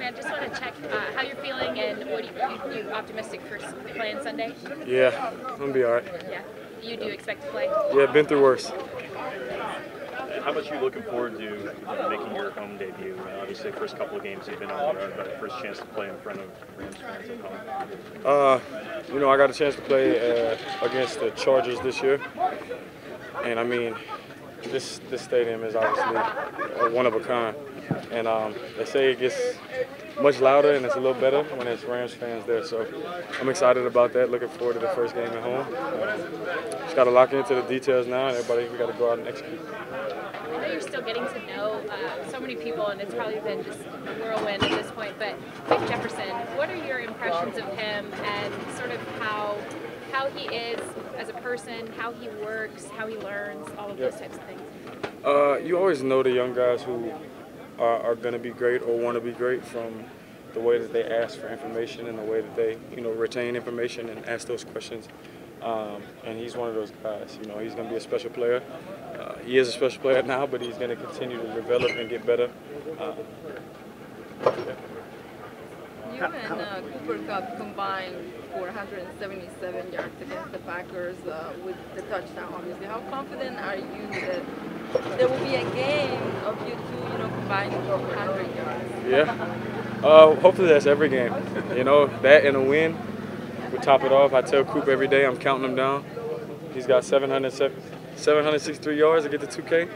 man, just want to check how you're feeling and what you optimistic for playing Sunday? Yeah, I'm gonna be all right. Yeah, you do expect to play? Yeah, been through worse. How much are you looking forward to making your home debut? Obviously, first couple of games you've been on the road, but first chance to play in front of Rams fans at home. You know, I got a chance to play against the Chargers this year, and I mean, this stadium is obviously one of a kind. And they say it gets much louder and it's a little better when it's Rams fans there. So I'm excited about that. Looking forward to the first game at home. Just got to lock into the details now, and we got to go out and execute. I know you're still getting to know so many people, and it's probably been just a whirlwind at this point. But Van Jefferson, what are your impressions of him and sort of how he is as a person, how he works, how he learns, all of those types of things? You always know the young guys who are going to be great or want to be great from the way that they ask for information and the way that they, retain information and ask those questions. And he's one of those guys. He's going to be a special player. He is a special player now, but he's going to continue to develop and get better. You and Cooper Kupp combined for 177 yards against the Packers with the touchdown, obviously. How confident are you that there will be a game of you two, combining for 100 yards? Yeah. Hopefully that's every game. That and a win would top it off. I tell Coop every day I'm counting him down. He's got 763 yards to get to 2K.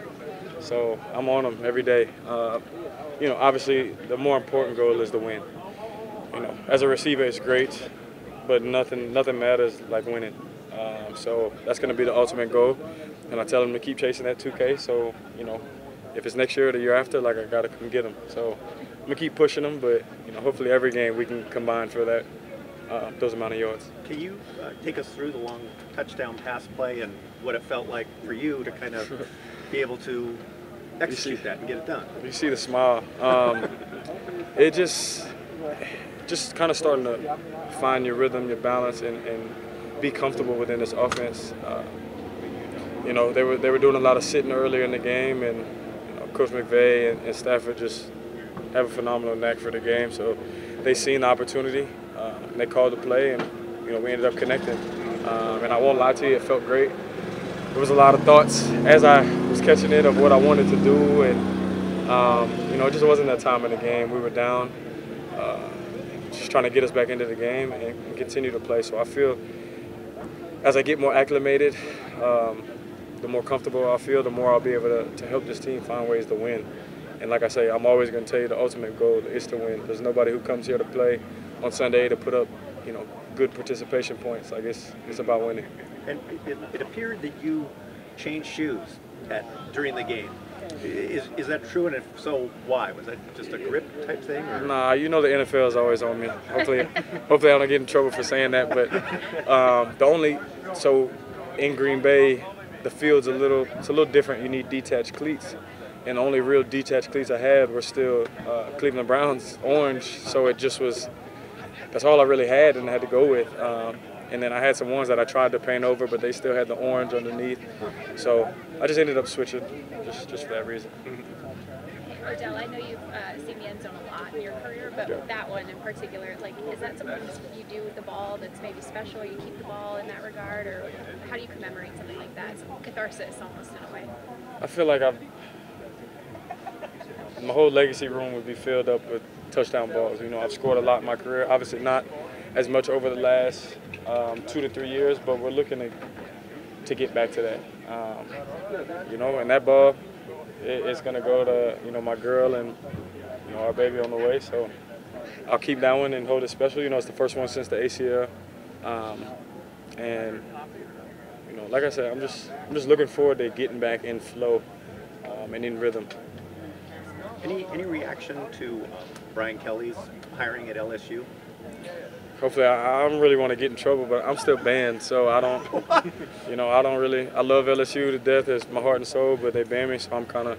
So I'm on him every day. Obviously the more important goal is the win. As a receiver it's great, but nothing matters like winning. So that's going to be the ultimate goal. And I tell him to keep chasing that 2K. So, if it's next year or the year after, I got to come get him. So I'm going to keep pushing him, but, hopefully every game we can combine for that, those amount of yards. Can you take us through the long touchdown pass play and what it felt like for you to kind of be able to execute that and get it done? You see the smile. It just kind of starting to find your rhythm, your balance, and be comfortable within this offense. They were doing a lot of sitting earlier in the game, and Coach McVay and Stafford just have a phenomenal knack for the game. So they seen the opportunity, and they called the play, and we ended up connecting. And I won't lie to you, it felt great. There was a lot of thoughts as I was catching it of what I wanted to do, and it just wasn't that time in the game. We were down, just trying to get us back into the game and continue to play. So I feel as I get more acclimated, the more comfortable I feel, the more I'll be able to help this team find ways to win. And like I say, I'm always going to tell you the ultimate goal is to win. There's nobody who comes here to play on Sunday to put up, good participation points. It's about winning. And it appeared that you changed shoes during the game. Is that true? And if so, why? Was that just a grip type thing? Or? Nah, the NFL is always on me. Hopefully I don't get in trouble for saying that. But in Green Bay, the field's a little different. You need detached cleats, and the only real detached cleats I had were still Cleveland Browns orange. So it just was. That's all I really had, and I had to go with. And then I had some ones that I tried to paint over, but they still had the orange underneath. So I just ended up switching, just for that reason. Odell, I know you've seen the end zone a lot in your career, but that one in particular, is that something you do with the ball that's maybe special? You keep the ball in that regard, or how do you commemorate something like that? It's catharsis almost in a way. I feel like my whole legacy room would be filled up with touchdown balls. I've scored a lot in my career. Obviously not as much over the last 2 to 3 years, but we're looking to get back to that. And that ball, it's going to go to, my girl and, our baby on the way. So I'll keep that one and hold it special. It's the first one since the ACL. And, like I said, I'm just looking forward to getting back in flow and in rhythm. Any reaction to Brian Kelly's hiring at LSU? Hopefully, I don't really want to get in trouble, but I'm still banned, so I don't, I love LSU to death. It's my heart and soul, but they banned me, so I'm kind of,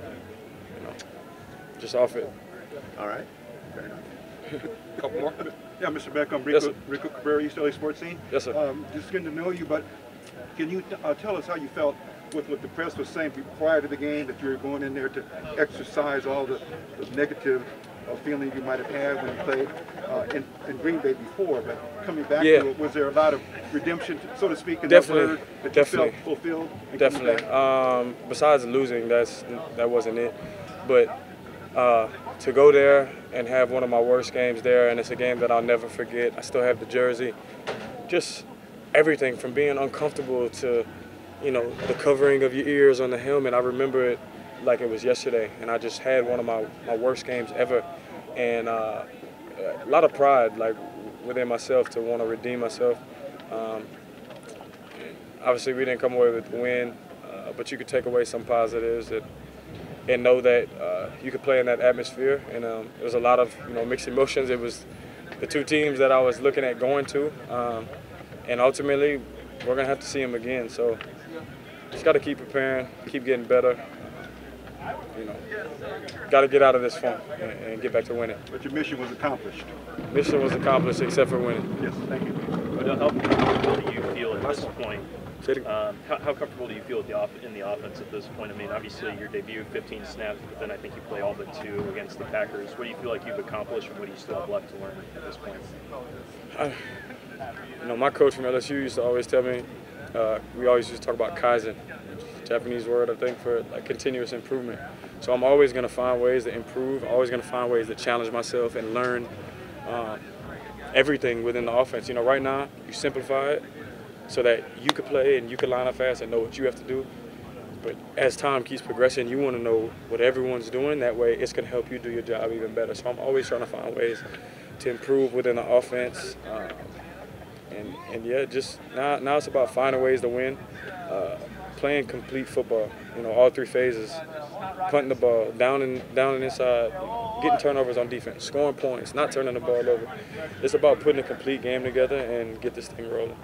just off it. All right. Fair enough. Couple more. Yeah, Mr. Beckham, Rico Cabrera, East LA Sports Scene. Yes, sir. Just getting to know you, but can you tell us how you felt with what the press was saying prior to the game, that you were going in there to exercise all the negative feeling you might have had when you played in Green Bay before, but coming back Yeah. to it, was there a lot of redemption, so to speak, in Definitely. that word that Definitely. you felt fulfilled? in coming Definitely. back? Besides losing, that wasn't it. But to go there and have one of my worst games there, and it's a game that I'll never forget. I still have the jersey. Just everything from being uncomfortable to, the covering of your ears on the helmet. I remember it like it was yesterday, and I just had one of my worst games ever. And a lot of pride, like, within myself to want to redeem myself. Obviously, we didn't come away with the win, but you could take away some positives and know that you could play in that atmosphere. And there was a lot of mixed emotions. It was the two teams that I was looking at going to, and ultimately we're gonna have to see them again. So just got to keep preparing, keep getting better. Got to get out of this funk and get back to winning. But your mission was accomplished. Mission was accomplished except for winning. Yes, thank you. Odell, how comfortable do you feel at this point? How comfortable do you feel in the offense at this point? I mean, obviously your debut, 15 snaps, but then I think you play all but 2 against the Packers. What do you feel like you've accomplished, and what do you still have left to learn at this point? My coach from LSU used to always tell me, we always used to talk about Kaizen, Japanese word, I think, for like continuous improvement. So I'm always going to find ways to improve, always going to find ways to challenge myself and learn everything within the offense. Right now, you simplify it so that you can play and you can line up fast and know what you have to do. But as time keeps progressing, you want to know what everyone's doing. That way, it's going to help you do your job even better. So I'm always trying to find ways to improve within the offense. And yeah, just now it's about finding ways to win, playing complete football. All 3 phases, punting the ball, down and inside, getting turnovers on defense, scoring points, not turning the ball over. It's about putting a complete game together and get this thing rolling.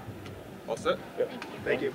All set? Yep. Thank you.